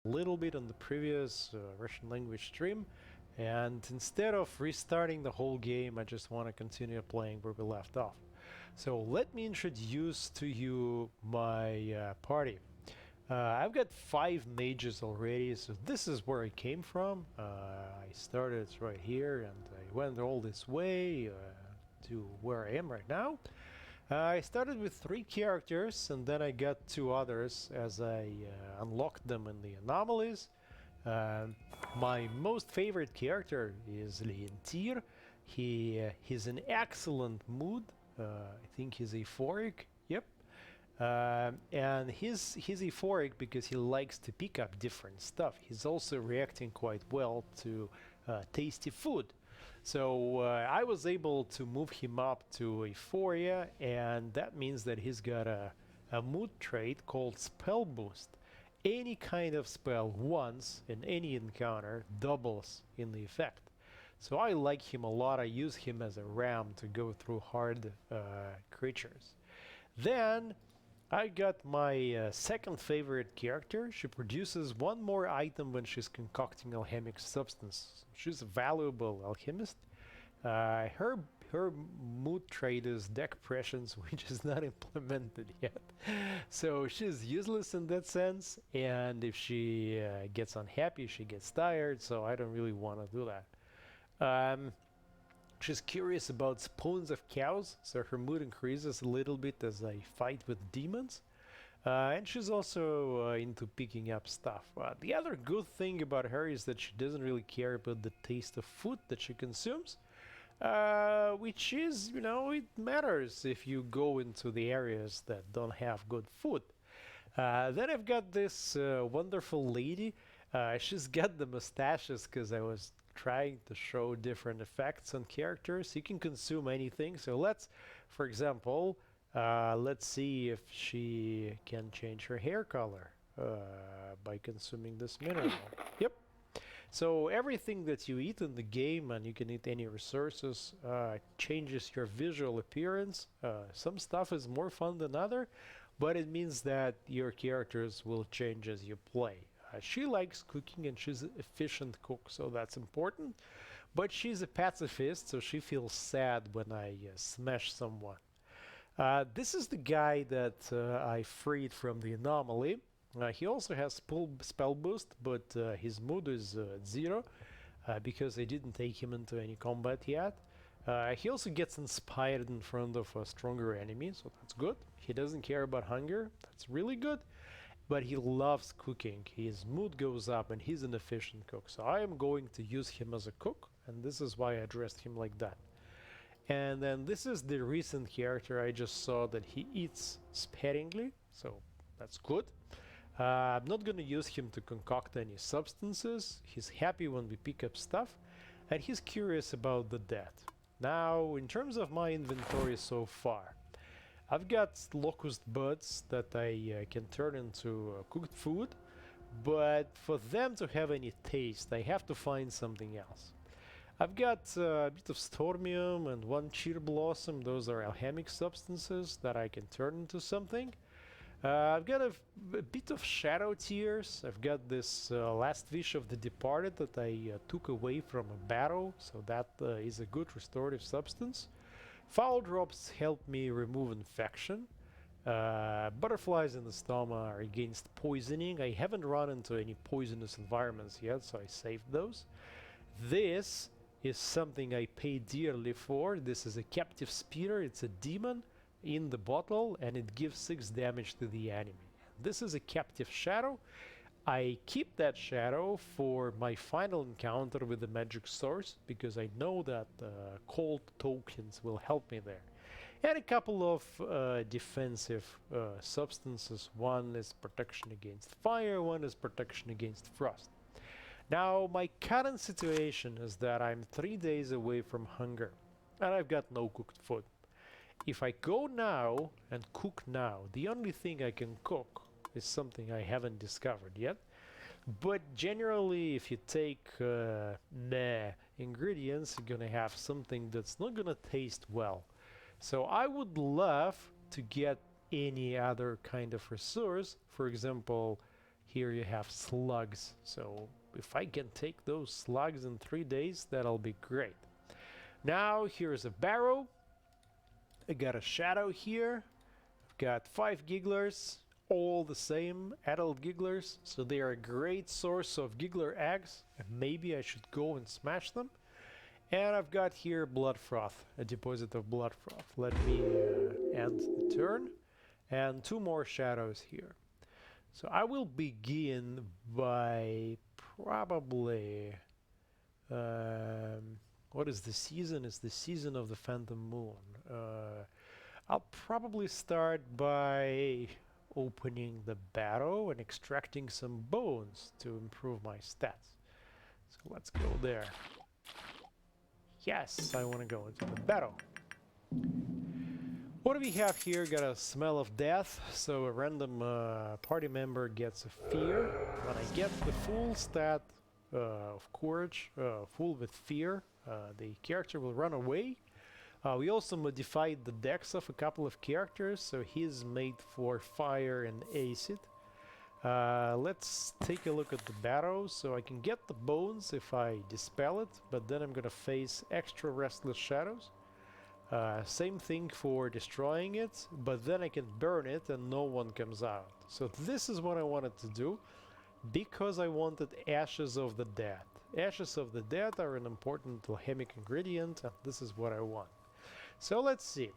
a little bit on the previous Russian language stream, and instead of restarting the whole game, I just want to continue playing where we left off. So let me introduce to you my party. I've got 5 mages already, so this is where I came from. I started right here and I went all this way to where I am right now. I started with 3 characters and then I got 2 others as I unlocked them in the anomalies. My most favorite character is Leontir. He's in excellent mood. I think he's euphoric. Yep. And he's euphoric because he likes to pick up different stuff. He's also reacting quite well to tasty food. So I was able to move him up to Euphoria, and that means that he's got a mood trait called Spell Boost. Any kind of spell once in any encounter doubles in the effect. So I like him a lot. I use him as a ram to go through hard creatures. Then I got my second favorite character. She produces 1 more item when she's concocting alchemic substance. She's a valuable alchemist. Her mood trait is deck prescience, which is not implemented yet. So she's useless in that sense, and if she gets unhappy, she gets tired, so I don't really want to do that. She's curious about spoons of cows, so her mood increases a little bit as I fight with demons. And she's also into picking up stuff. The other good thing about her is that she doesn't really care about the taste of food that she consumes, which is, you know, it matters if you go into the areas that don't have good food. Then I've got this wonderful lady. She's got the mustaches because I was trying to show different effects on characters. You can consume anything. So let's, for example, let's see if she can change her hair color by consuming this mineral. Yep. So everything that you eat in the game, and you can eat any resources, changes your visual appearance. Some stuff is more fun than other, but it means that your characters will change as you play. She likes cooking and she's an efficient cook, so that's important. But she's a pacifist, so she feels sad when I smash someone. This is the guy that I freed from the anomaly. He also has spell boost, but his mood is 0 because I didn't take him into any combat yet. He also gets inspired in front of a stronger enemy, so that's good. He doesn't care about hunger, that's really good. But he loves cooking. His mood goes up and he's an efficient cook. So I am going to use him as a cook, and this is why I dressed him like that. And then this is the recent character. I just saw that he eats sparingly, so that's good. I'm not going to use him to concoct any substances. He's happy when we pick up stuff, and he's curious about the death. Now, in terms of my inventory so far, I've got locust buds that I can turn into cooked food, but for them to have any taste, I have to find something else. I've got a bit of stormium and 1 cheer blossom. Those are alchemic substances that I can turn into something. I've got a bit of shadow tears. I've got this last wish of the departed that I took away from a battle, so that is a good restorative substance. Foul drops help me remove infection. Butterflies in the stomach are against poisoning. I haven't run into any poisonous environments yet, so I saved those. This is something I paid dearly for. This is a captive spear. It's a demon in the bottle, and it gives 6 damage to the enemy. This is a captive shadow. I keep that shadow for my final encounter with the magic source because I know that cold tokens will help me there. And a couple of defensive substances. One is protection against fire, one is protection against frost. Now, my current situation is that I'm 3 days away from hunger, and I've got no cooked food. If I go now and cook now, the only thing I can cook is something I haven't discovered yet. But generally, if you take ingredients, you're gonna have something that's not gonna taste well. So I would love to get any other kind of resource. For example, Here you have slugs. So if I can take those slugs in 3 days, that'll be great. Now here's a barrow. I got a shadow here. I've got 5 gigglers, all the same adult gigglers, so they are a great source of giggler eggs, and maybe I should go and smash them. And I've got here blood froth, a deposit of blood froth. Let me end the turn, and 2 more shadows here. So I will begin by probably what is the season? It's the season of the Phantom Moon. I'll probably start by opening the barrow and extracting some bones to improve my stats. So let's go there. Yes, I want to go into the barrow. What do we have here? Got a smell of death, so a random party member gets a fear. When I get the full stat of courage, full with fear, the character will run away. We also modified the dex of a couple of characters, so he's made for fire and acid. Let's take a look at the barrow. So I can get the bones if I dispel it, but then I'm gonna face extra restless shadows. Same thing for destroying it, but then I can burn it and no one comes out. So this is what I wanted to do, because I wanted Ashes of the Dead. Ashes of the Dead are an important alchemic ingredient, and this is what I want. So let's see.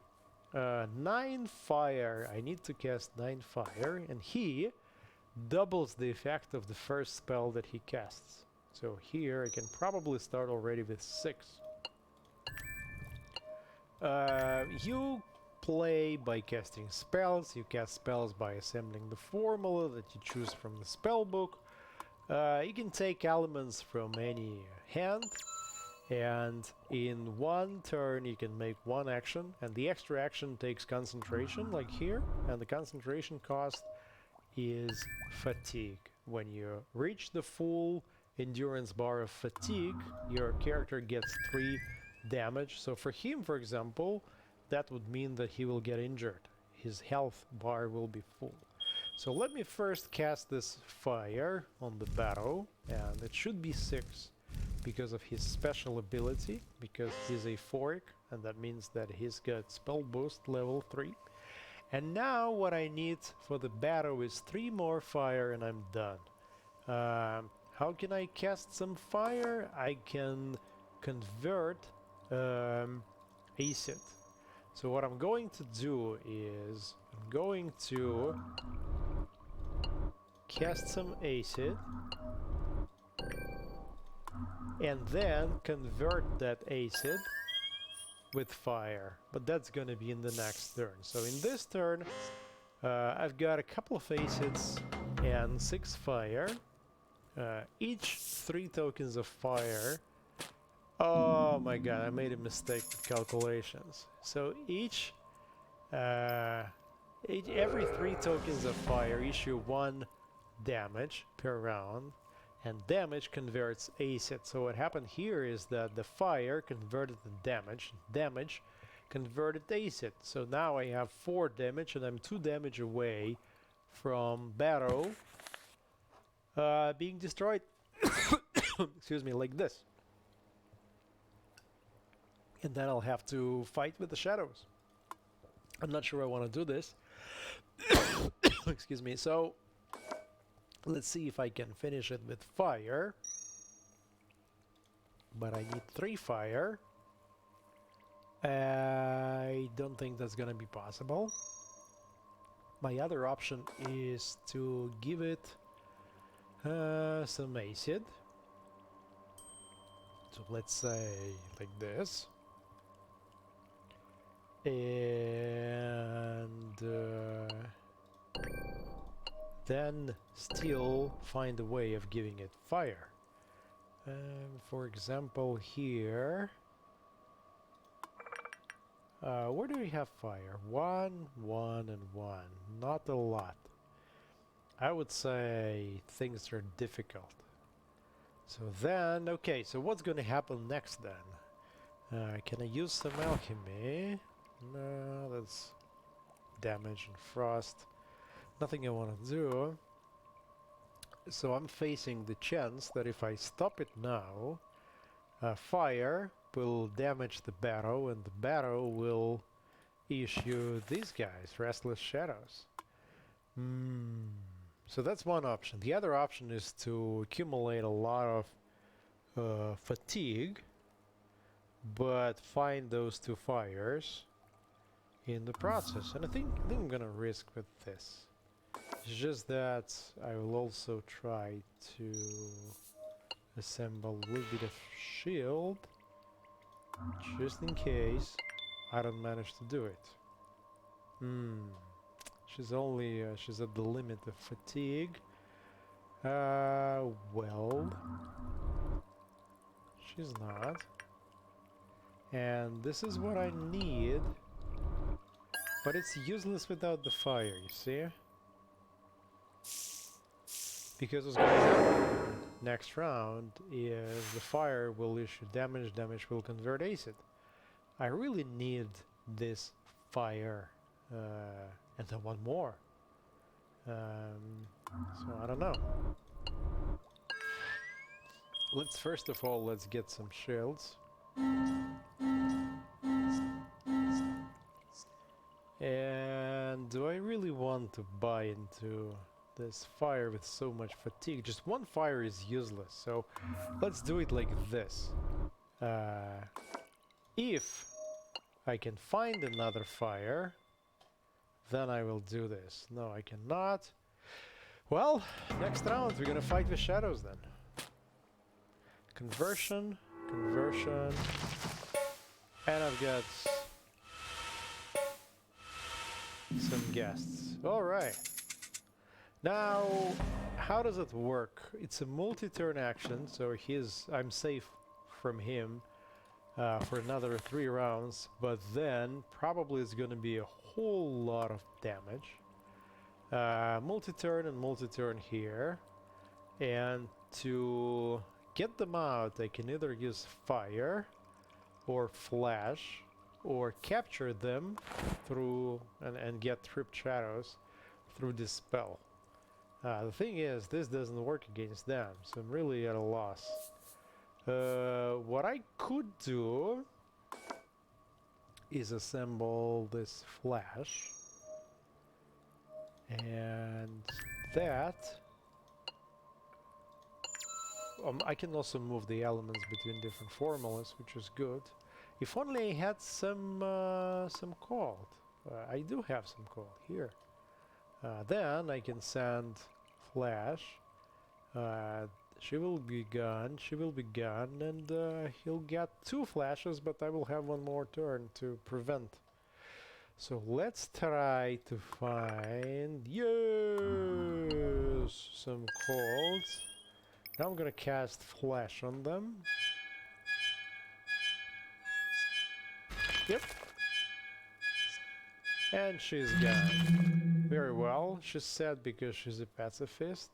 9 fire. I need to cast 9 fire, and he doubles the effect of the first spell that he casts. So here I can probably start already with 6. You play by casting spells. You cast spells by assembling the formula that you choose from the spell book. You can take elements from any hand, and in 1 turn you can make 1 action, and the extra action takes concentration, like here, and the concentration cost is fatigue. When you reach the full endurance bar of fatigue, your character gets 3 damage. So for him, for example, that would mean that he will get injured. His health bar will be full. So let me first cast this fire on the barrow, and it should be 6 because of his special ability, because he's a Phoric, and that means that he's got spell boost level 3. And now what I need for the barrow is 3 more fire and I'm done. How can I cast some fire? I can convert acid. So what I'm going to do is I'm going to cast some acid and then convert that acid with fire, but that's gonna be in the next turn. So in this turn I've got a couple of acids and 6 fire, each 3 tokens of fire. Oh my god, I made a mistake with calculations. So every 3 tokens of fire issue 1 damage per round, and damage converts acid. So what happened here is that the fire converted the damage, damage converted acid. So now I have 4 damage, and I'm 2 damage away from barrow being destroyed. Excuse me, like this. And then I'll have to fight with the shadows. I'm not sure I want to do this. Excuse me. So let's see if I can finish it with fire. But I need 3 fire. I don't think that's gonna be possible. My other option is to give it some acid. So let's say like this. And then still find a way of giving it fire. For example, here, where do we have fire? 1, 1, and 1. Not a lot. I would say things are difficult. So then, okay, so what's going to happen next then? Can I use some alchemy? No, that's damage and frost. Nothing I want to do. So I'm facing the chance that if I stop it now, fire will damage the barrow, and the barrow will issue these guys, Restless Shadows. So that's one option. The other option is to accumulate a lot of fatigue, but find those two fires in the process. And I think I'm gonna risk with this. It's just that I will also try to assemble a little bit of shield, just in case I don't manage to do it. She's at the limit of fatigue. Well, she's not. And this is what I need, but it's useless without the fire, you see? Because what's going to happen next round is the fire will issue damage, damage will convert acid. I really need this fire, and then one more. So I don't know. First of all, let's get some shields. And do I really want to buy into this fire with so much fatigue? Just one fire is useless, so let's do it like this. If I can find another fire, then I will do this. No, I cannot. Well, next round we're gonna fight with shadows then. Conversion, conversion, and I've got some guests. Alright. Now, how does it work? It's a multi-turn action, so I'm safe from him for another 3 rounds, but then probably it's going to be a whole lot of damage. Multi-turn and multi-turn here, and to get them out I can either use fire or flash or capture them through and get tripped shadows through this spell. The thing is, this doesn't work against them, so I'm really at a loss. What I could do is assemble this flash, and that I can also move the elements between different formulas, which is good. If only I had some cold. I do have some cold here. Then I can send flash. She will be gone, and he'll get 2 flashes, but I will have 1 more turn to prevent. So let's try to find, yes, some colds. Now I'm gonna cast flash on them. Yep. And she's gone. Very well. She's sad because she's a pacifist.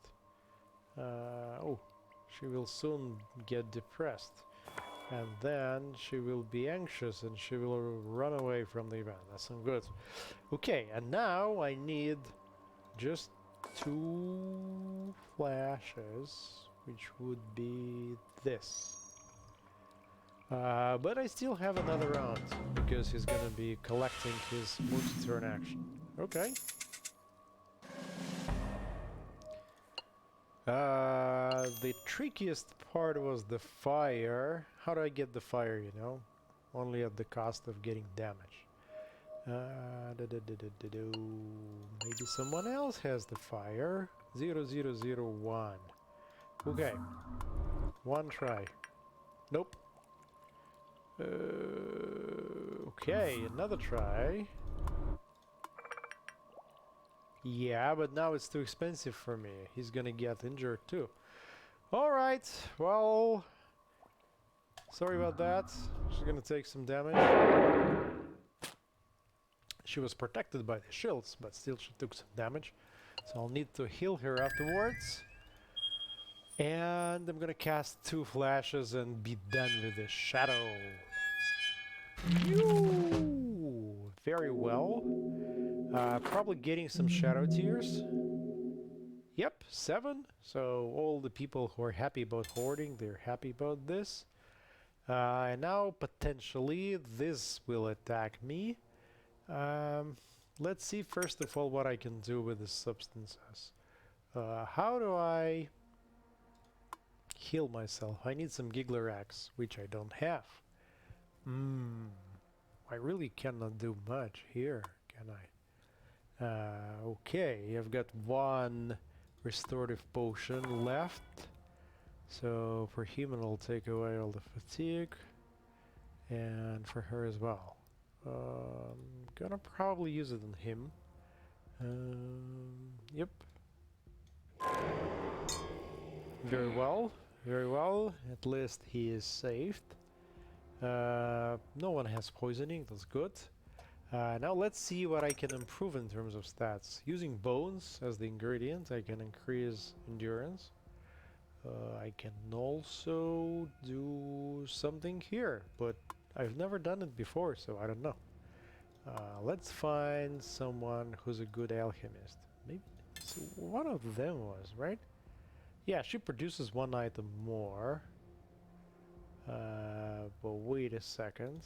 Oh, she will soon get depressed. And then she will be anxious and she will run away from the event. That's some good. Okay, and now I need just 2 flashes, which would be this. But I still have another round, because he's gonna be collecting his multi-turn action. Okay. The trickiest part was the fire. How do I get the fire, you know? Only at the cost of getting damage. Maybe someone else has the fire. 0001. Okay. 1 try. Nope. Okay, another try. Yeah, but now it's too expensive for me. He's gonna get injured too. Alright, well... Sorry about that. She's gonna take some damage. She was protected by the shields, but still she took some damage. So I'll need to heal her afterwards. And I'm gonna cast 2 flashes and be done with the shadow. Very well. Probably getting some shadow tears. Yep, 7. So all the people who are happy about hoarding, they're happy about this. And now potentially this will attack me. Let's see first of all what I can do with the substances. How do I heal myself? I need some Giggler Axe, which I don't have. I really cannot do much here, can I? Okay, I've got 1 restorative potion left. So for him it'll take away all the fatigue. And for her as well. Gonna probably use it on him. Yep. Very well, very well. At least he is saved. No one has poisoning, that's good. Now let's see what I can improve in terms of stats. Using bones as the ingredient, I can increase endurance. I can also do something here, but I've never done it before, so I don't know. Let's find someone who's a good alchemist. Maybe so one of them was, right? Yeah, she produces 1 item more. But wait a second.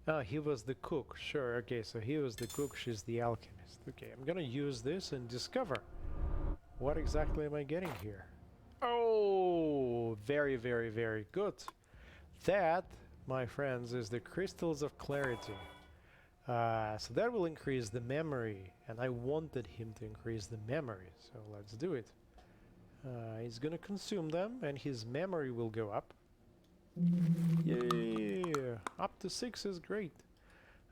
Oh, he was the cook. Sure, okay, so he was the cook, she's the alchemist. Okay, I'm gonna use this and discover what exactly am I getting here. Oh, very, very, very good. That, my friends, is the Crystals of Clarity. So that will increase the memory, and I wanted him to increase the memory, so let's do it. He's gonna consume them, and his memory will go up. Yeah, up to 6 is great.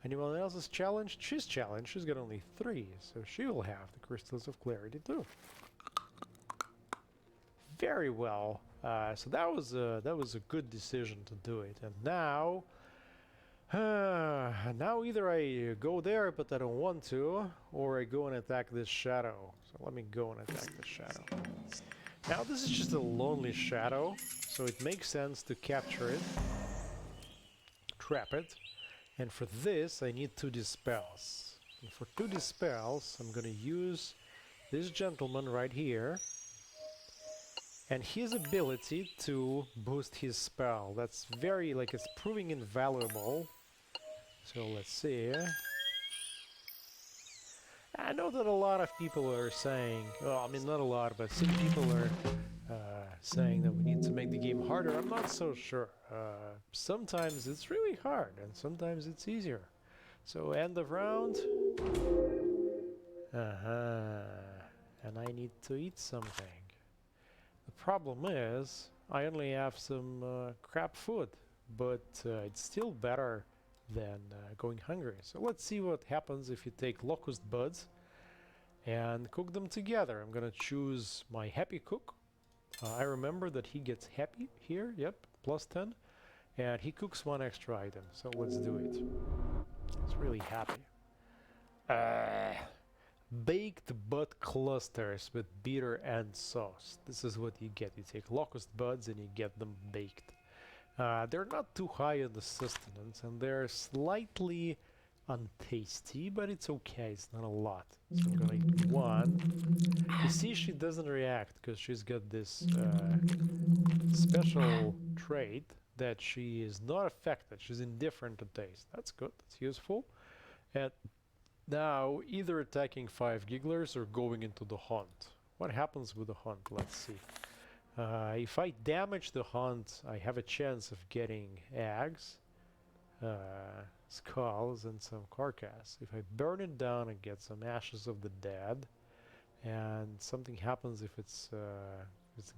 Anyone else is challenged? She's challenged. She's got only 3, so she will have the Crystals of Clarity too. Very well. So that was a good decision to do it. And now, now either I go there, but I don't want to, or I go and attack this shadow. So let me go and attack the shadow. Now this is just a lonely shadow, so it makes sense to capture it, trap it, and for this I need 2 dispels. And for 2 dispels, I'm gonna use this gentleman right here, and his ability to boost his spell. That's very, like, it's proving invaluable. So let's see. I know that a lot of people are saying, well, I mean, not a lot, but some people are saying that we need to make the game harder. I'm not so sure. Sometimes it's really hard, and sometimes it's easier. So end of round. And I need to eat something. The problem is, I only have some crap food, but it's still better than going hungry. So let's see what happens if you take locust buds and cook them together. I'm gonna choose my happy cook. I remember that he gets happy here, yep, plus 10, and he cooks 1 extra item, so let's do it. It's really happy. Baked bud clusters with bitter and sauce. This is what you get. You take locust buds and you get them baked. They're not too high in the sustenance, and they're slightly untasty, but it's okay, it's not a lot. So I'm gonna eat 1. You see, she doesn't react because she's got this special trait that she is not affected. She's indifferent to taste. That's good, that's useful. And now, either attacking 5 gigglers or going into the hunt. What happens with the hunt? Let's see. If I damage the hunt, I have a chance of getting eggs, skulls, and some carcass. If I burn it down, I get some ashes of the dead, and something happens if it's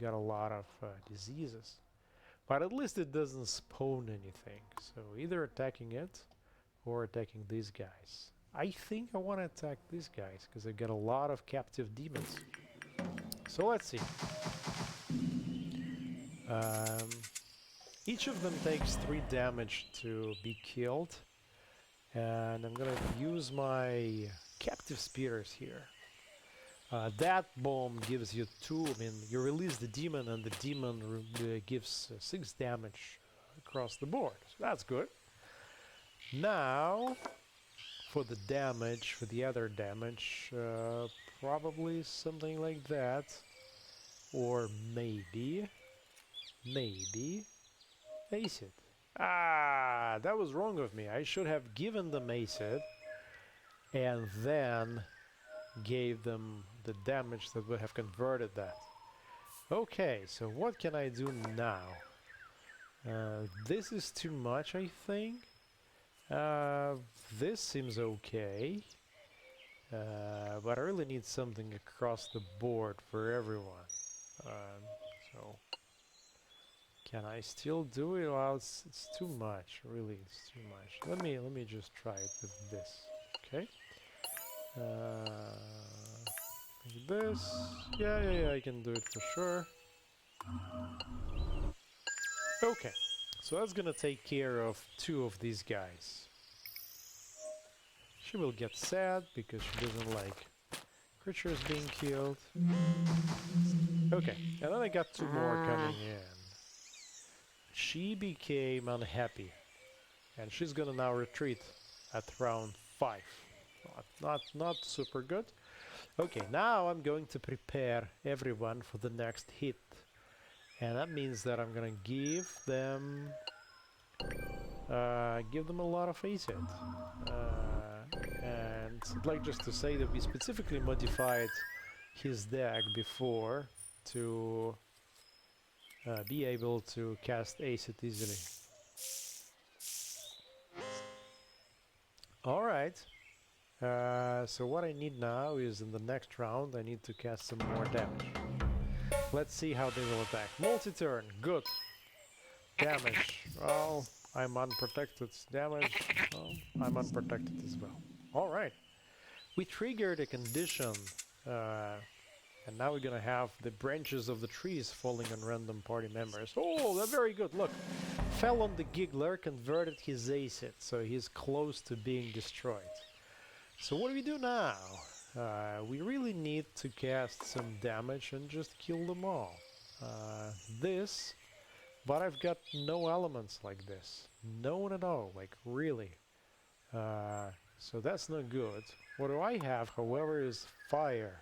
got a lot of diseases. But at least it doesn't spawn anything. So either attacking it or attacking these guys. I think I want to attack these guys because I get a lot of captive demons. So let's see. Each of them takes 3 damage to be killed, and I'm gonna use my captive spears here. That bomb gives you 2, I mean, you release the demon and the demon gives 6 damage across the board, so that's good. Now, for the damage, for the other damage, Probably something like that. Or maybe acid. Ah, that was wrong of me. I should have given them acid and then gave them the damage that would have converted that. Okay, so what can I do now? This is too much, I think. This seems okay. But I really need something across the board for everyone. So can I still do it? Well, it's too much. Really, it's too much. Let me just try it with this. Okay. Like this. Yeah, I can do it for sure. Okay. So that's gonna take care of 2 of these guys. She will get sad because she doesn't like creatures being killed. Okay, and then I got 2 more coming in. She became unhappy, and she's gonna now retreat at round 5. Not super good. Okay, now I'm going to prepare everyone for the next hit, and that means that I'm gonna give them a lot of acid. And I'd like just to say that we specifically modified his deck before to be able to cast acid easily. Alright, so what I need now is in the next round I need to cast some more damage. Let's see how they will attack. Multi-turn, good. Damage, well, I'm unprotected. Damage, well, I'm unprotected as well. Alright, we triggered a condition, and now we're gonna have the branches of the trees falling on random party members. Oh, they're very good, look! Fell on the Giggler, converted his acid, so he's close to being destroyed. So what do we do now? We really need to cast some damage and just kill them all. But I've got no elements like this. None at all, like really. So that's not good. What do I have, however, is fire.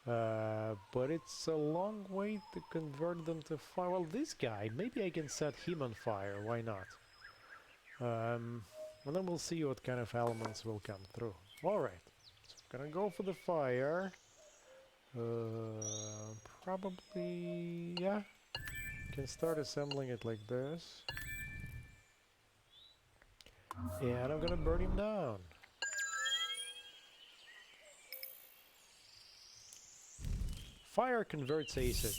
But it's a long way to convert them to fire. Well, this guy, maybe I can set him on fire, why not? And then we'll see what kind of elements will come through. Alright, so I'm gonna go for the fire. Probably, yeah. Can start assembling it like this. And I'm gonna burn him down. Fire converts acid.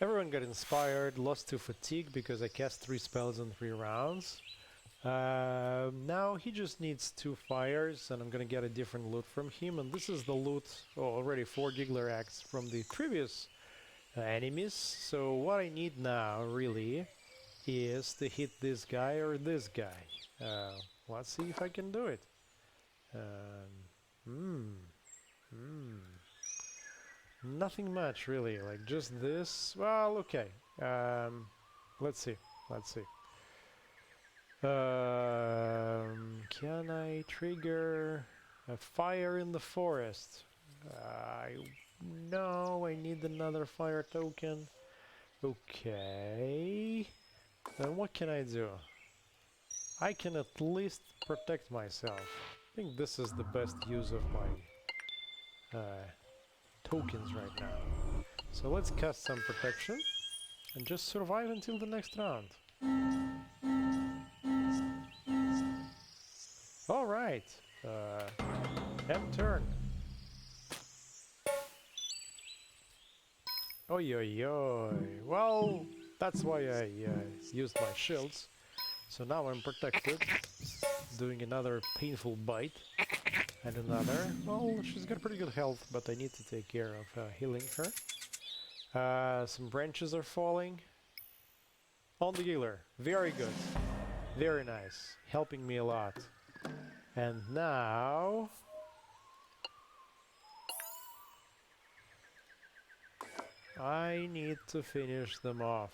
Everyone got inspired, lost to fatigue because I cast 3 spells in 3 rounds. Now he just needs 2 fires and I'm gonna get a different loot from him, and this is the loot, already 4 Giggler Eggs from the previous enemies. So what I need now really is to hit this guy or this guy. Let's see if I can do it. Nothing much really, like just this. Well, okay. Let's see. Can I trigger a fire in the forest? No, I need another fire token. Okay. Then what can I do? I can at least protect myself. I think this is the best use of my tokens right now. So let's cast some protection and just survive until the next round. Alright, end turn. Oi oi oi. Well, that's why I used my shields. So now I'm protected. Doing another painful bite. And another. Well, she's got pretty good health, but I need to take care of healing her. Some branches are falling. On the healer. Very good. Very nice. Helping me a lot. And now... I need to finish them off.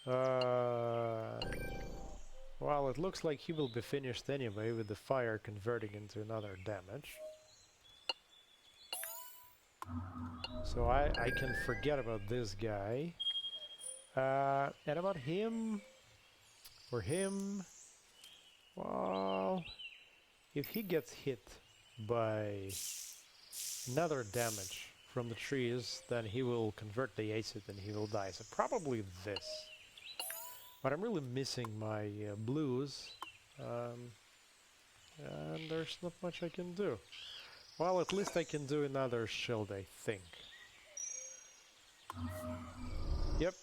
Well, it looks like he will be finished anyway with the fire converting into another damage. So I can forget about this guy. And about him, for him, well, if he gets hit by another damage from the trees, then he will convert the acid and he will die. So probably this. But I'm really missing my blues, and there's not much I can do. Well, at least I can do another shield, I think. Yep.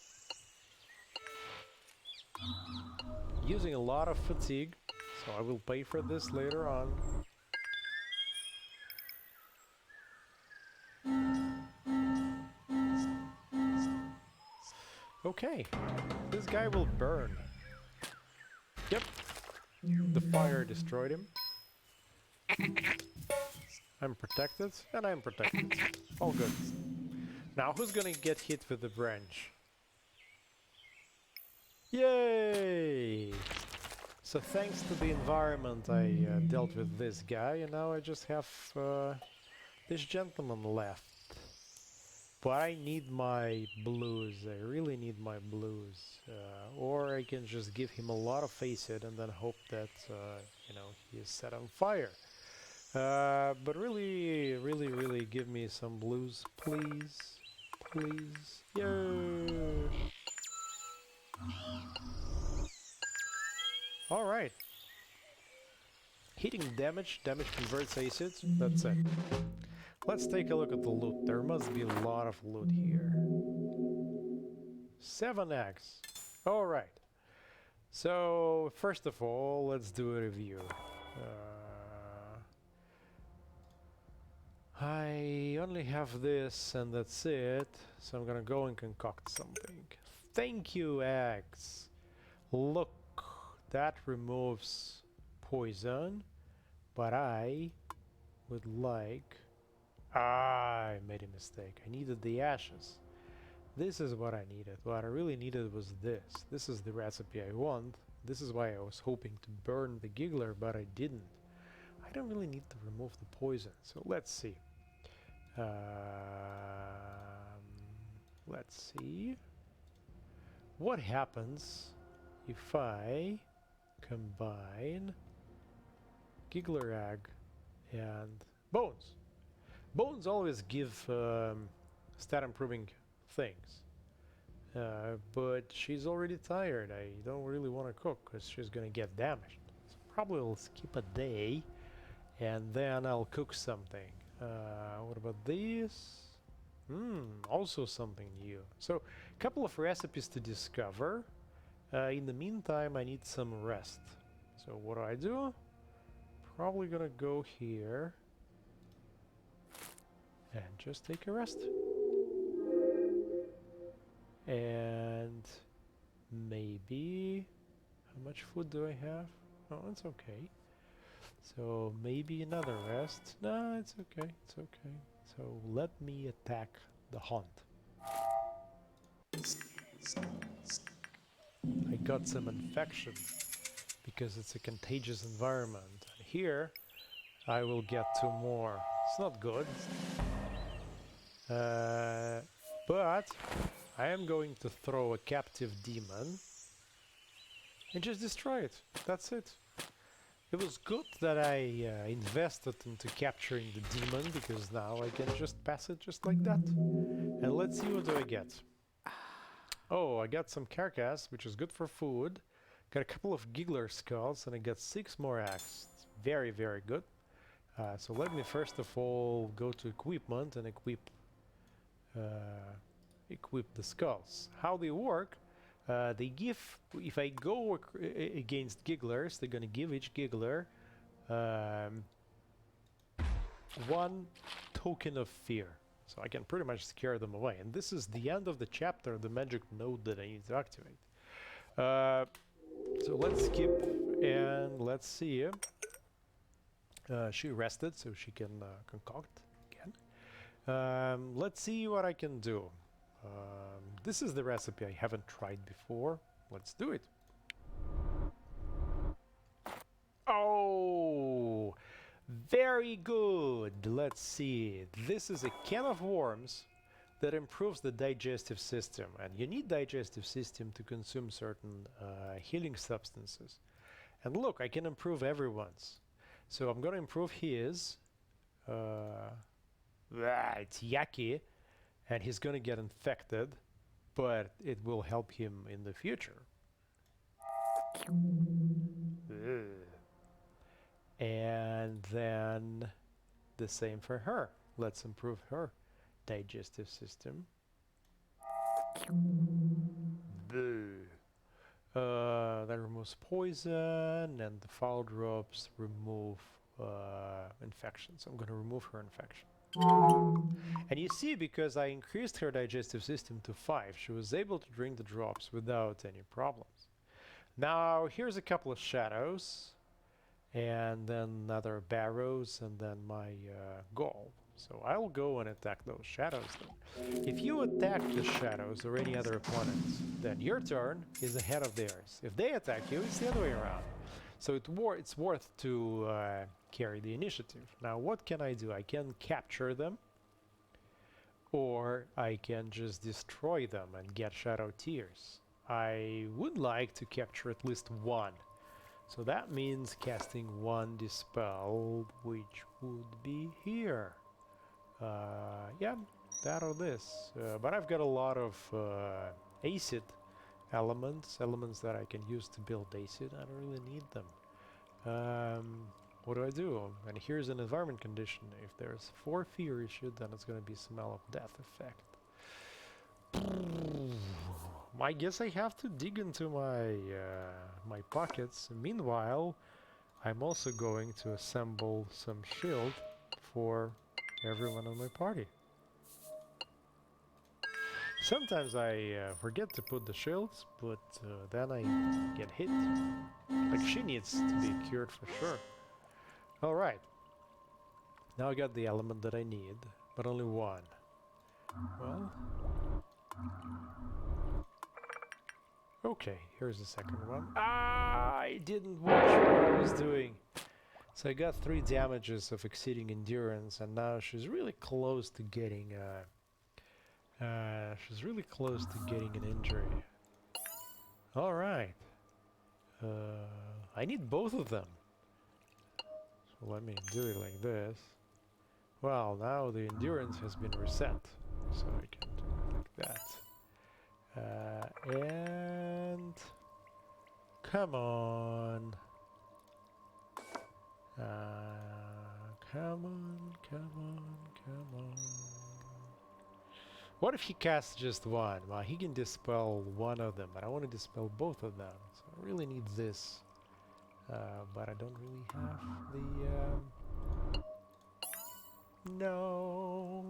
Using a lot of fatigue, so I will pay for this later on. Okay, this guy will burn. Yep, the fire destroyed him. I'm protected, and I'm protected. All good. Now who's gonna get hit with the branch? Yay! So thanks to the environment I dealt with this guy, and now I just have this gentleman left. But I need my blues, I really need my blues. Or I can just give him a lot of acid and then hope that, you know, he is set on fire. But really, really give me some blues, please. Please. Yay! Alright. Hitting damage converts acid, that's it. Let's take a look at the loot. There must be a lot of loot here. 7 eggs. Alright. So, first of all, let's do a review. I only have this and that's it, so I'm gonna go and concoct something. Thank you, eggs! Look, that removes poison, but I would like... I made a mistake. I needed the ashes. This is what I needed. What I really needed was this. This is the recipe I want. This is why I was hoping to burn the giggler, but I didn't. I don't really need to remove the poison, so let's see. Let's see. What happens if I combine giggler egg and bones? Bones always give stat improving things, but she's already tired. I don't really want to cook because she's gonna get damaged. So probably I'll skip a day and then I'll cook something. What about these? Also something new. So a couple of recipes to discover. In the meantime, I need some rest. So what do? Probably gonna go here and just take a rest. And maybe... How much food do I have? Oh, it's okay. So maybe another rest. No, it's okay, it's okay. So let me attack the hunt. I got some infection because it's a contagious environment. And here I will get 2 more. It's not good. But I am going to throw a captive demon and just destroy it. That's it. It was good that I invested into capturing the demon, because now I can just pass it just like that. And let's see, what do I get? Oh, I got some carcass, which is good for food. Got a couple of giggler skulls, and I got 6 more eggs. It's very good. So let me first of all go to equipment and equip the skulls. How they work? They give, if I go against gigglers, they're gonna give each giggler 1 token of fear. So I can pretty much scare them away. And this is the end of the chapter, the magic node that I need to activate. So let's skip and let's see. She rested, so she can concoct again. Let's see what I can do. This is the recipe I haven't tried before. let's do it. Oh, very good. Let's see. This is a can of worms that improves the digestive system, and you need digestive system to consume certain healing substances. And look, I can improve everyone's. So I'm gonna improve his. It's yucky, and he's gonna get infected, but it will help him in the future. Ugh. And then the same for her. Let's improve her digestive system. That removes poison, and the foul drops remove infection. So I'm going to remove her infection. And you see, because I increased her digestive system to 5, she was able to drink the drops without any problems. Now, here's a couple of shadows, and then another barrows, and then my goal. So I'll go and attack those shadows then. If you attack the shadows or any other opponents, then your turn is ahead of theirs. If they attack you, it's the other way around. So it's worth to carry the initiative. Now what can I do? I can capture them, or I can just destroy them and get shadow tears. I would like to capture at least one. So that means casting one dispel, which would be here. Yeah, that or this. But I've got a lot of acid elements that I can use to build acid. I don't really need them. What do I do? And here's an environment condition. If there's 4 fear issued, then it's going to be smell of death effect. I guess I have to dig into my my pockets. Meanwhile, I'm also going to assemble some shield for everyone on my party. Sometimes I forget to put the shields, but then I get hit. Like, she needs to be cured for sure. Alright. Now I got the element that I need, but only one. Well... Okay, here's the second one. Ah, I didn't watch what I was doing. So I got 3 damages of exceeding endurance, and now she's really close to getting an injury. All right. I need both of them. So let me do it like this. Well, now the endurance has been reset, so I can do it like that. And come on. Come on. What if he casts just one? Well, he can dispel one of them, but I want to dispel both of them. So I really need this. But I don't really have the... No.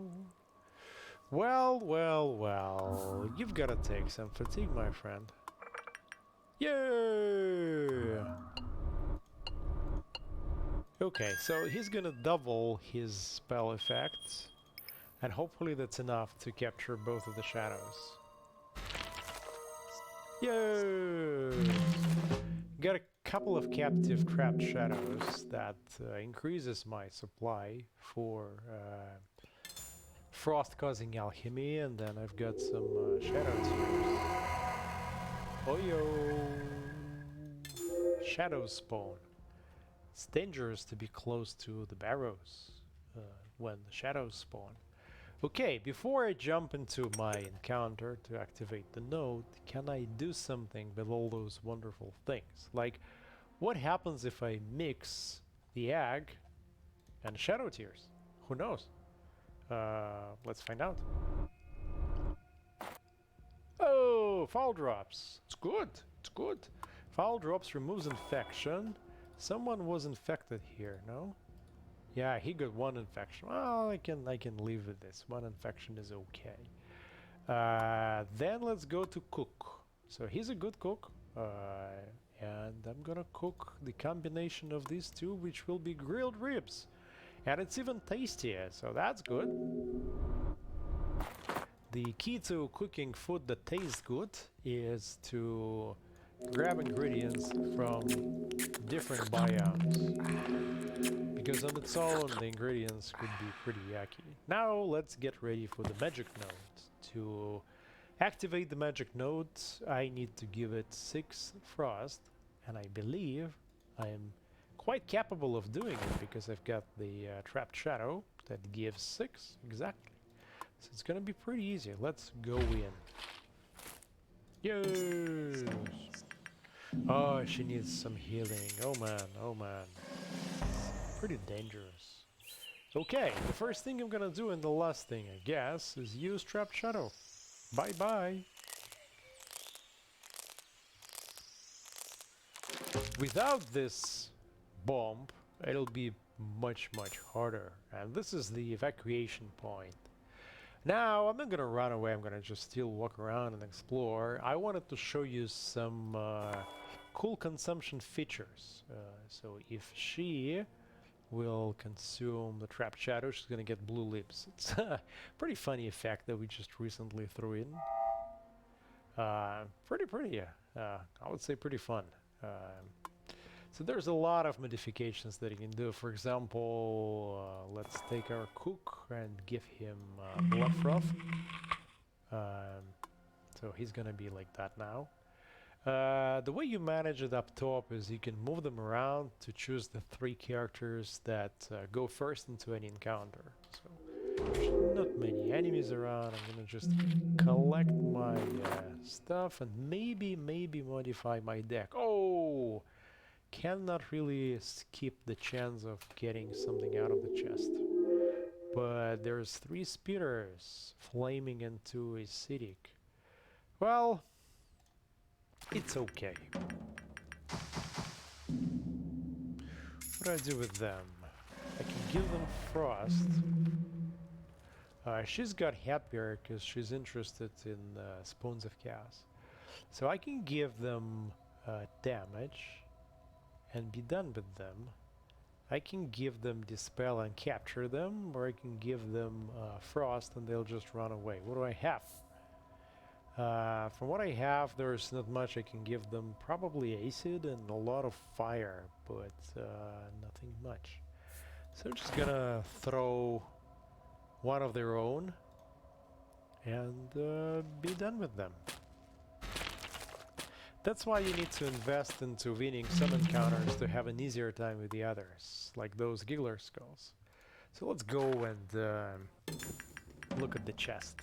Well. You've got to take some fatigue, my friend. Yeah! Okay, so he's gonna double his spell effects, and hopefully that's enough to capture both of the shadows. Yay! Got a couple of captive trapped shadows that increases my supply for frost-causing alchemy, and then I've got some shadow tears. Oh yo! Shadow spawn. It's dangerous to be close to the barrows when the shadows spawn. Okay, before I jump into my encounter to activate the node, can I do something with all those wonderful things? Like, what happens if I mix the egg and shadow tears? Who knows? Let's find out. Oh, foul drops. It's good. It's good. Foul drops removes infection. Someone was infected here, no? Yeah, he got 1 infection. Well, I can live with this. 1 infection is okay. Then let's go to cook. So he's a good cook, and I'm gonna cook the combination of these 2, which will be grilled ribs, and it's even tastier. So that's good. The key to cooking food that tastes good is to grab ingredients from different biomes, because on its own the ingredients could be pretty yucky. Now let's get ready for the magic node. To activate the magic node, I need to give it 6 frost, and I believe I am quite capable of doing it because I've got the trapped shadow that gives 6 exactly. So it's gonna be pretty easy. Let's go in. Yes! Oh, she needs some healing. Oh man, oh man. Pretty dangerous. Okay, the first thing I'm gonna do and the last thing, I guess, is use Trapped Shadow. Bye-bye. Without this bomb, it'll be much harder. And this is the evacuation point. Now, I'm not gonna run away, I'm gonna just still walk around and explore. I wanted to show you some cool consumption features. So if she will consume the trapped shadow, she's gonna get blue lips. It's a pretty funny effect that we just recently threw in. Pretty, I would say pretty fun. So there's a lot of modifications that you can do. For example, let's take our cook and give him blood froth. So he's gonna be like that now. The way you manage it up top is you can move them around to choose the 3 characters that go first into any encounter. So there's not many enemies around. I'm gonna just collect my stuff and maybe modify my deck. Oh! Cannot really skip the chance of getting something out of the chest. But there's 3 spears flaming into acidic. Well, it's okay. What do I do with them? I can give them frost. She's got happier because she's interested in Spoons of Chaos. So I can give them damage and be done with them. I can give them Dispel and capture them, or I can give them Frost and they'll just run away. What do I have? From what I have, there's not much I can give them. Probably Acid and a lot of Fire, but nothing much. So I'm just gonna throw one of their own and be done with them. That's why you need to invest into winning some encounters to have an easier time with the others, like those Giggler Skulls. So let's go and look at the chest.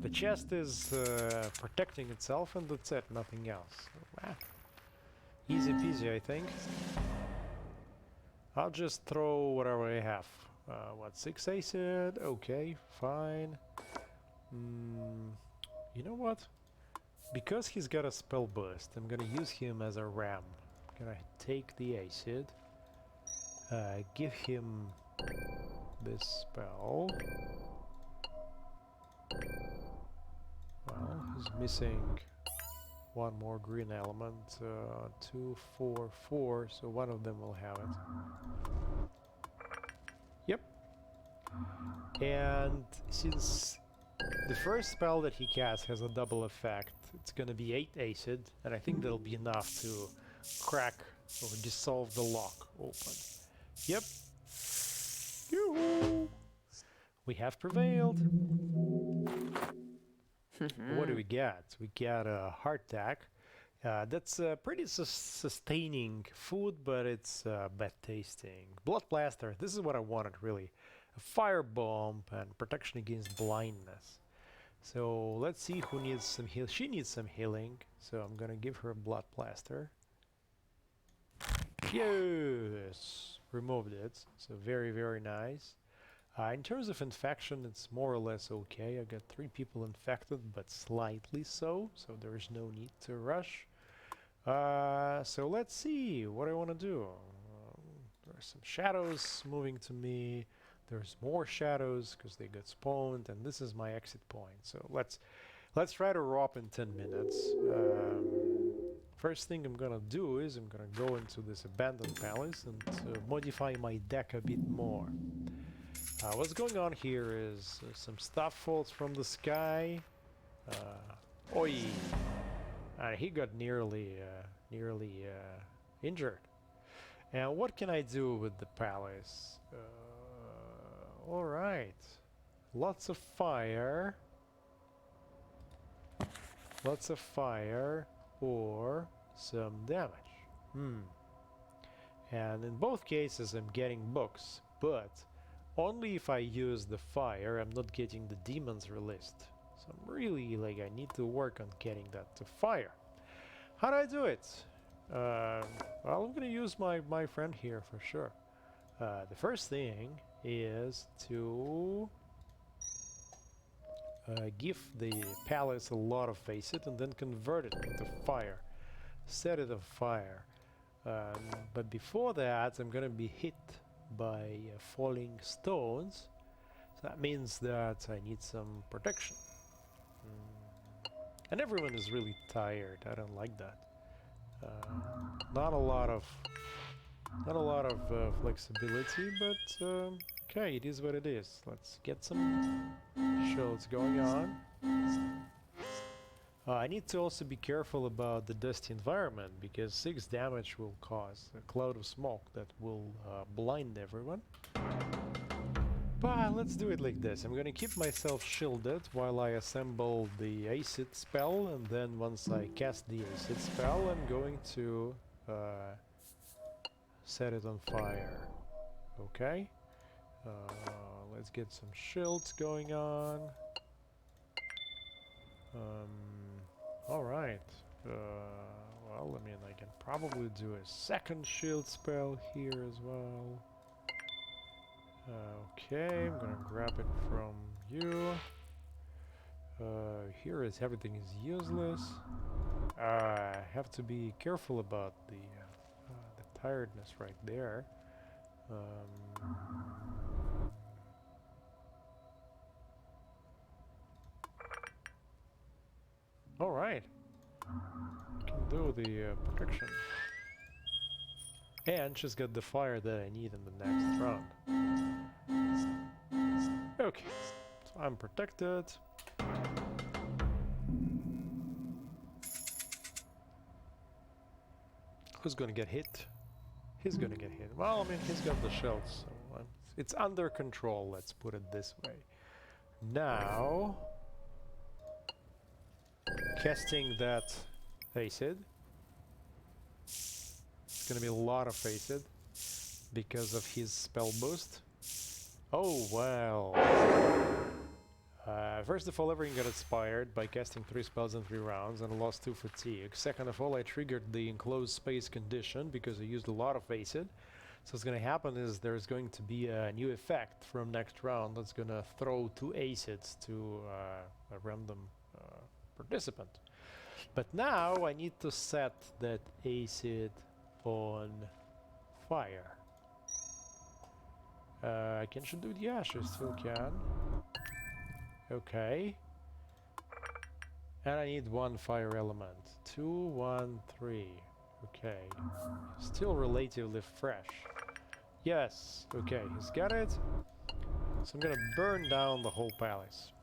The chest is protecting itself and that's it, nothing else. So, easy peasy, I think. I'll just throw whatever I have. What, 6 acid? Okay, fine. You know what? Because he's got a spell burst, I'm gonna use him as a ram. I'm gonna take the acid, give him this spell. Well, he's missing one more green element, 2, 4, 4, so one of them will have it. Yep. And since the first spell that he casts has a double effect, it's gonna be 8 acid, and I think that'll be enough to crack or dissolve the lock open. Yep. Yoo-hoo! We have prevailed. What do we get? We get a hardtack. That's pretty sustaining food, but it's bad tasting. Blood Blaster, this is what I wanted really. A fire bomb and protection against blindness. So let's see who needs some heal. She needs some healing, so I'm gonna give her a Blood Blaster. Yes! Removed it, so very nice. In terms of infection, it's more or less okay. I got 3 people infected, but slightly so there is no need to rush. So let's see what I want to do. There are some shadows moving to me. There's more shadows because they got spawned, and this is my exit point. So let's try to rob in 10 minutes. First thing I'm gonna do is I'm gonna go into this abandoned palace and modify my deck a bit more. What's going on here is some stuff falls from the sky. Oi! He got nearly injured. And what can I do with the palace? All right, lots of fire, or some damage. And in both cases, I'm getting books, but only if I use the fire. I'm not getting the demons released. So I'm really like I need to work on getting that to fire. How do I do it? Well, I'm gonna use my friend here for sure. The first thing is to give the palace a lot of acid and then convert it into fire. Set it on fire. But before that, I'm gonna be hit by falling stones. So that means that I need some protection. And everyone is really tired. I don't like that. Not a lot of flexibility, but okay, it is what it is. Let's get some shields going on. I need to also be careful about the dusty environment, because 6 damage will cause a cloud of smoke that will blind everyone. But let's do it like this. I'm gonna keep myself shielded while I assemble the acid spell, and then once I cast the acid spell, I'm going to set it on fire. Okay? Let's get some shields going on. Alright. Well, I mean, I can probably do a second shield spell here as well. Okay, I'm gonna grab it from you. Here is everything is useless. I have to be careful about the tiredness right there. All right, can do the protection, and she's got the fire that I need in the next round. Okay, so I'm protected. Who's gonna get hit? He's gonna get hit. Well, I mean, he's got the shells, so it's under control, let's put it this way. Now, casting that acid. It's gonna be a lot of acid because of his spell boost. Oh, well. First of all, everything got expired by casting 3 spells in 3 rounds and lost 2 fatigue. Second of all, I triggered the enclosed space condition because I used a lot of acid. So what's going to happen is there's going to be a new effect from next round that's going to throw 2 acids to a random participant. But now I need to set that acid on fire. Can she do it? Yeah, she still can. Okay. And I need 1 fire element. 2, 1, 3. Okay. Still relatively fresh. Yes. Okay, he's got it. So I'm gonna burn down the whole palace.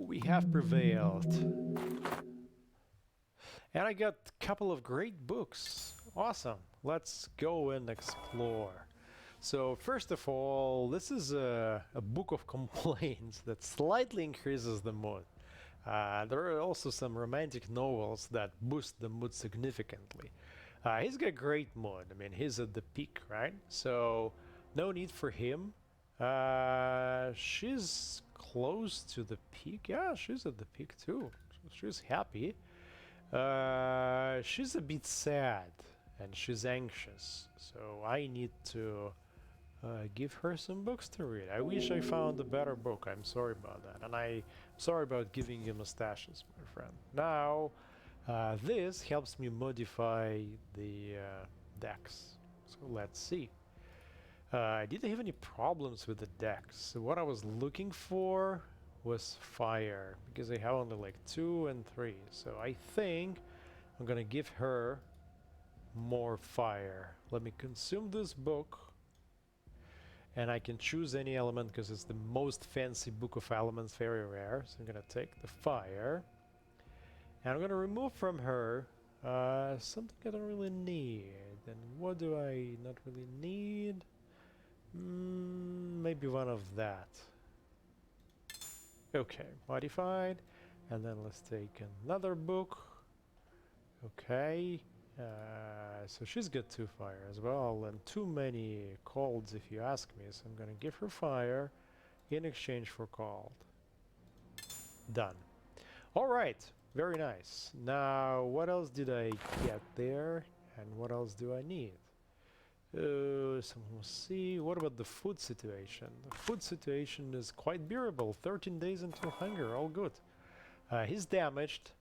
We have prevailed. And I got a couple of great books. Awesome. Let's go and explore. So first of all, this is a book of complaints that slightly increases the mood. There are also some romantic novels that boost the mood significantly. He's got great mood. I mean, he's at the peak, right? So no need for him. She's close to the peak. Yeah, she's at the peak too. She's happy. She's a bit sad and she's anxious. So I need to give her some books to read. I wish I found a better book. I'm sorry about that. And I'm sorry about giving you mustaches, my friend. Now, this helps me modify the decks. So let's see. I didn't have any problems with the decks. So what I was looking for was fire, because I have only like 2 and 3. So I think I'm gonna give her more fire. Let me consume this book, and I can choose any element because it's the most fancy book of elements, very rare. So I'm gonna take the fire, and I'm gonna remove from her something I don't really need. And what do I not really need? Maybe one of that. Okay, modified, and then let's take another book. Okay, so she's got 2 fire as well, and too many colds if you ask me, so I'm gonna give her fire in exchange for cold. Done. Alright, very nice. Now, what else did I get there, and what else do I need? So we'll see. What about the food situation? The food situation is quite bearable. 13 days until hunger, all good. He's damaged.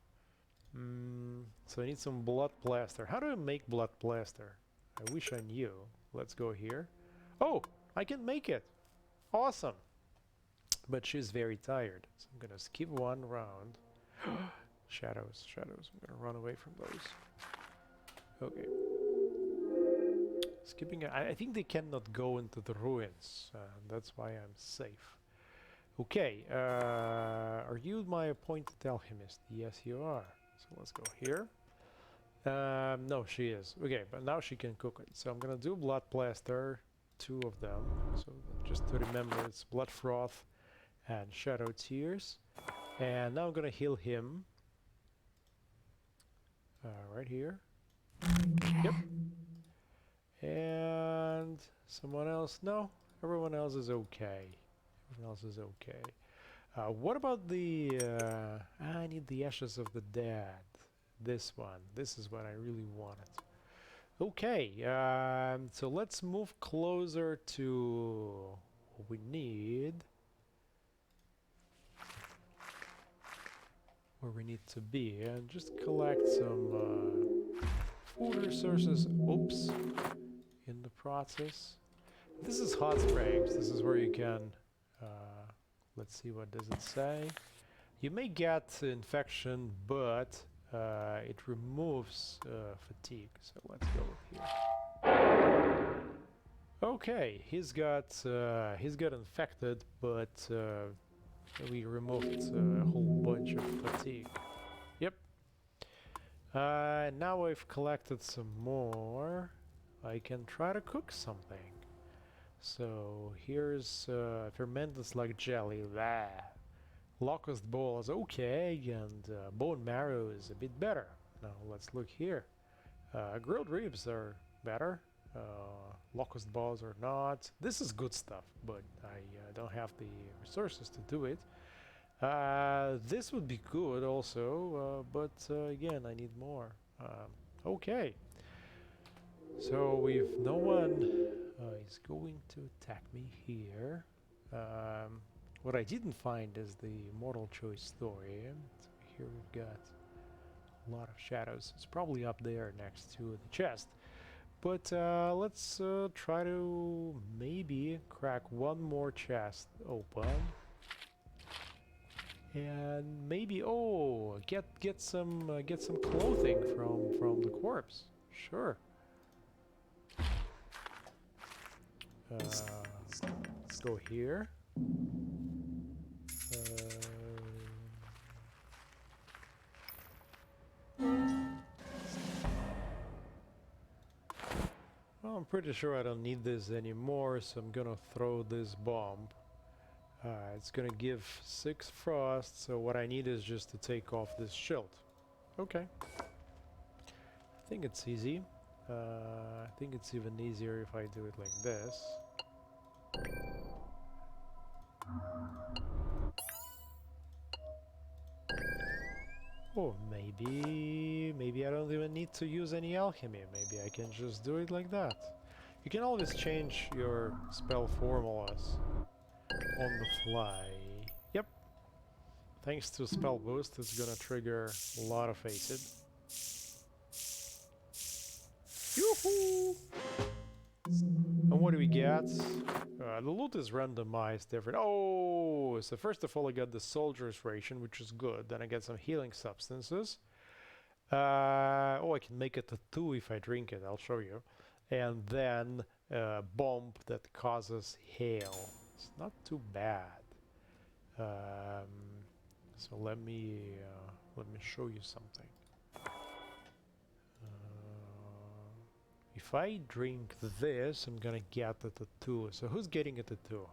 So I need some blood plaster. How do I make blood plaster? I wish I knew. Let's go here. Oh, I can make it. Awesome. But she's very tired, so I'm gonna skip one round. Shadows, shadows. I'm gonna run away from those. Okay. Skipping, I think they cannot go into the ruins, that's why I'm safe. Okay, are you my appointed alchemist? Yes, you are. So let's go here. No, she is. Okay, but now she can cook it. So I'm gonna do blood plaster, 2 of them. So just to remember, it's blood froth and shadow tears. And now I'm gonna heal him. Right here. Yep. And someone else? No, everyone else is okay. Everyone else is okay. What about the... I need the Ashes of the Dead. This one. This is what I really wanted. Okay, so let's move closer to what we need. Where we need to be. And just collect some food resources. Oops. In the process. This is hot springs. This is where you can... let's see, what does it say? You may get infection, but it removes fatigue. So let's go here. Okay, he's got infected, but we removed a whole bunch of fatigue. Yep. Now I've collected some more. I can try to cook something. So here's fermented slug jelly. Blah. Locust ball is okay, and bone marrow is a bit better. Now let's look here. Grilled ribs are better. Locust balls are not. This is good stuff, but I don't have the resources to do it. This would be good also, but again, I need more. Okay. So we've no one is going to attack me here. What I didn't find is the Mortal Choice story. So here we've got a lot of shadows. It's probably up there next to the chest. But let's try to maybe crack one more chest open. And maybe get some clothing from the corpse. Sure. Let's go here. Well, I'm pretty sure I don't need this anymore, so I'm gonna throw this bomb. It's gonna give 6 frost, so what I need is just to take off this shield. Okay. I think it's easy. I think it's even easier if I do it like this. Or maybe I don't even need to use any alchemy. Maybe I can just do it like that. You can always change your spell formulas on the fly. Yep. Thanks to spell boost, it's gonna trigger a lot of acid. Yoo-hoo! And what do we get? The loot is randomized different. Oh, so first of all I got the soldier's ration, which is good. Then I get some healing substances. Oh, I can make a tattoo if I drink it. I'll show you. And then a bomb that causes hail. It's not too bad. So let me show you something. If I drink this, I'm gonna get a tattoo. So who's getting a tattoo?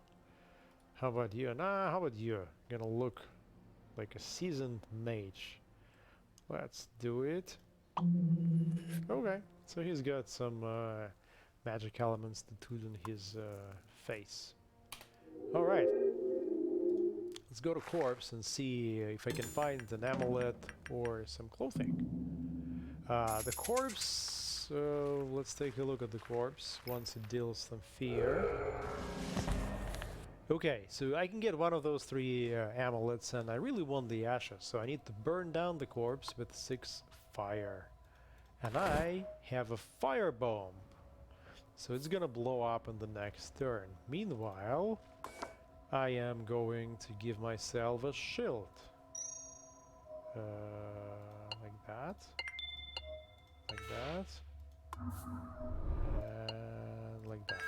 How about you? Nah, how about you? Gonna look like a seasoned mage. Let's do it. Okay, so he's got some magic elements tattooed on his face. Alright. Let's go to Corpse and see if I can find an amulet or some clothing. The corpse, let's take a look at the corpse once it deals some fear. Okay, so I can get one of those 3 amulets, and I really want the ashes, so I need to burn down the corpse with 6 fire. And I have a fire bomb, so it's gonna blow up in the next turn. Meanwhile, I am going to give myself a shield. Like that. Like that. And like that.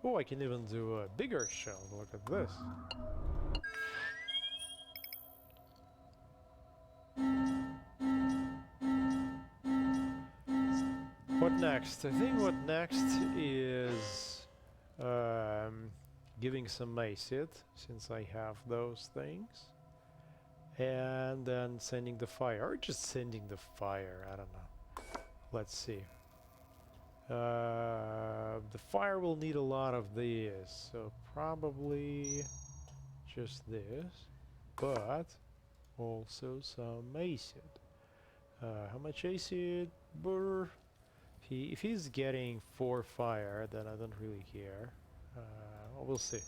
Oh, I can even do a bigger shield. Look at this. What next? I think what next is giving some acid, since I have those things. And then sending the fire, or just sending the fire, I don't know. Let's see. The fire will need a lot of these, so probably just this, but also some acid. How much acid? Brr. If he's getting 4 fire, then I don't really care. Well, we'll see.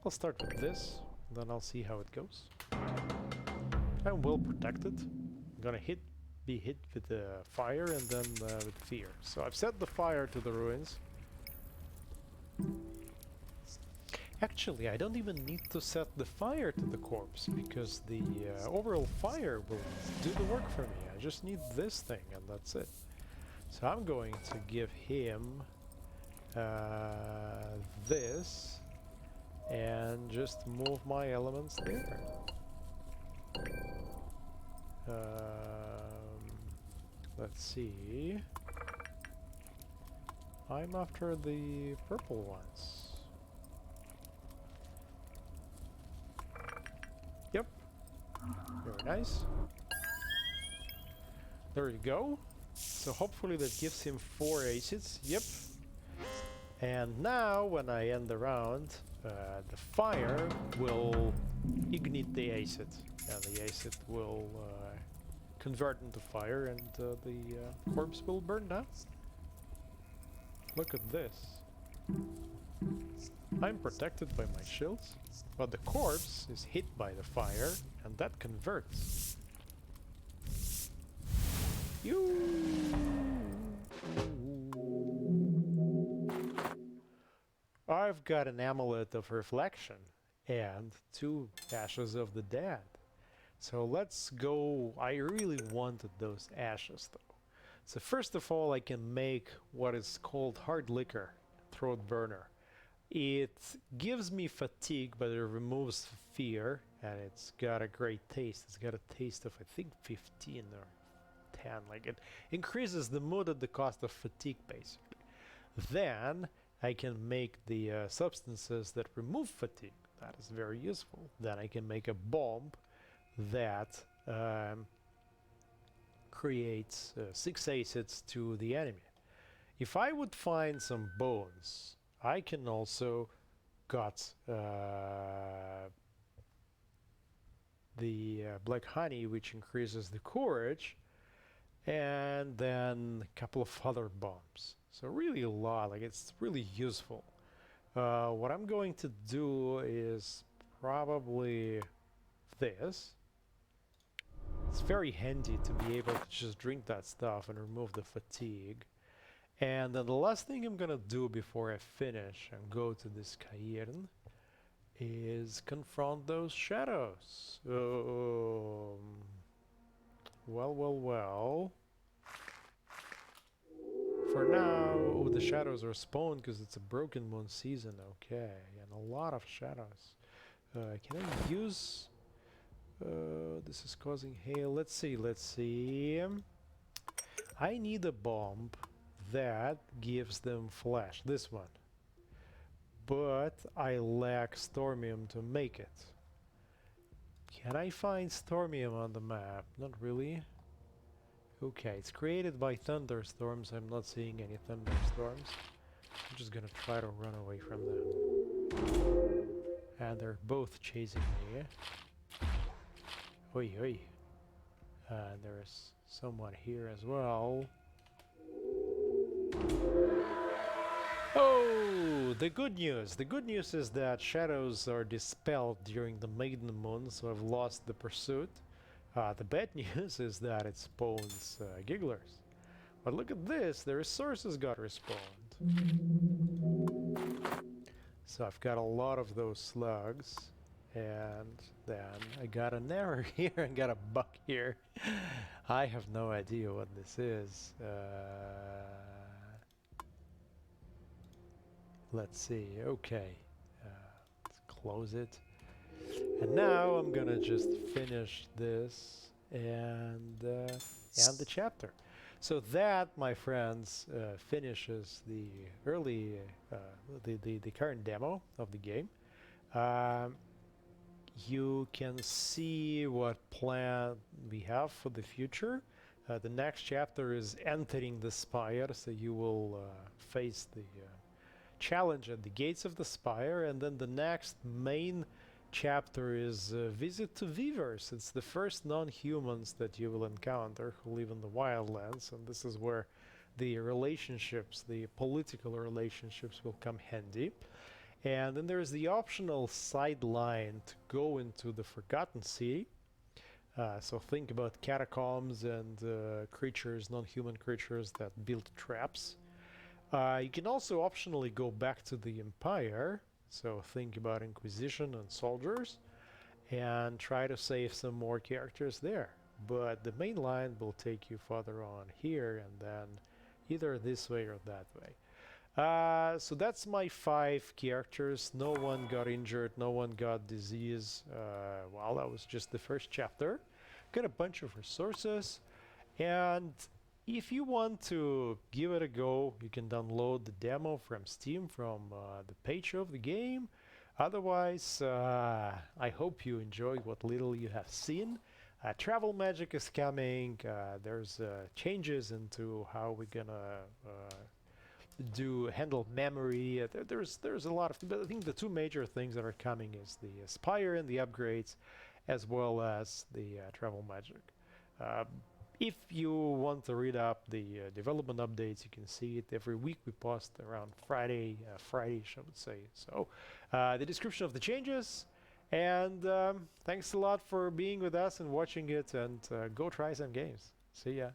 I'll start with this, then I'll see how it goes. I'm well protected. I'm gonna be hit with the fire and then with fear. So I've set the fire to the ruins. Actually, I don't even need to set the fire to the corpse, because the overall fire will do the work for me. I just need this thing and that's it. So I'm going to give him this and just move my elements there. Let's see. I'm after the purple ones. Yep. Very nice. There you go. So hopefully that gives him 4 acids. Yep. And now when I end the round, the fire will ignite the acid, and the acid will convert into fire, and the corpse will burn down. Look at this. I'm protected by my shields, but the corpse is hit by the fire, and that converts. I've got an amulet of reflection and 2 ashes of the dead. So let's go. I really wanted those ashes though. So first of all, I can make what is called hard liquor, throat burner. It gives me fatigue, but it removes fear, and it's got a great taste. It's got a taste of, I think, 15 or 10. Like, it increases the mood at the cost of fatigue, basically. Then I can make the substances that remove fatigue. That is very useful. Then I can make a bomb that creates 6 acids to the enemy. If I would find some bones, I can also cut the black honey, which increases the courage, and then a couple of other bombs. So really a lot, like it's really useful. What I'm going to do is probably this. It's very handy to be able to just drink that stuff and remove the fatigue. And then the last thing I'm gonna do before I finish and go to this cairn is confront those shadows. Well. For now, oh, the shadows are spawned because it's a broken moon season. Okay, and a lot of shadows. Can I use... this is causing hail. Let's see. I need a bomb that gives them flash. This one. But I lack Stormium to make it. Can I find Stormium on the map? Not really. Okay, it's created by thunderstorms. I'm not seeing any thunderstorms. I'm just gonna try to run away from them. And they're both chasing me. Oi, oi. There's someone here as well. Oh, the good news. The good news is that shadows are dispelled during the maiden moon, so I've lost the pursuit. The bad news is that it spawns gigglers. But look at this, the resources got respawned. So I've got a lot of those slugs. And then I got an error here, I got a bug here. I have no idea what this is. Let's see, okay. Let's close it. And now I'm gonna just finish this and the chapter. So that, my friends, finishes the early, the current demo of the game. You can see what plan we have for the future. The next chapter is entering the Spire, so you will face the challenge at the gates of the Spire, and then the next main chapter is Visit to Weavers. It's the first non-humans that you will encounter who live in the wildlands, and this is where the relationships, the political relationships, will come handy. And then there's the optional sideline to go into the Forgotten City. So think about catacombs and creatures, non-human creatures that build traps. You can also optionally go back to the Empire. So think about Inquisition and soldiers and try to save some more characters there. But the main line will take you further on here and then either this way or that way. So that's my 5 characters. No one got injured, no one got disease. Well, that was just the first chapter. Got a bunch of resources, and if you want to give it a go, you can download the demo from Steam from the page of the game. Otherwise, I hope you enjoyed what little you have seen. Travel magic is coming. There's changes into how we're gonna handle memory. There's a lot of but I think the 2 major things that are coming is the Spire and the upgrades, as well as the travel magic. If you want to read up the development updates, you can see it every week. We post around Friday, Friday-ish, I would say. So the description of the changes, and thanks a lot for being with us and watching it, and go try some games. See ya.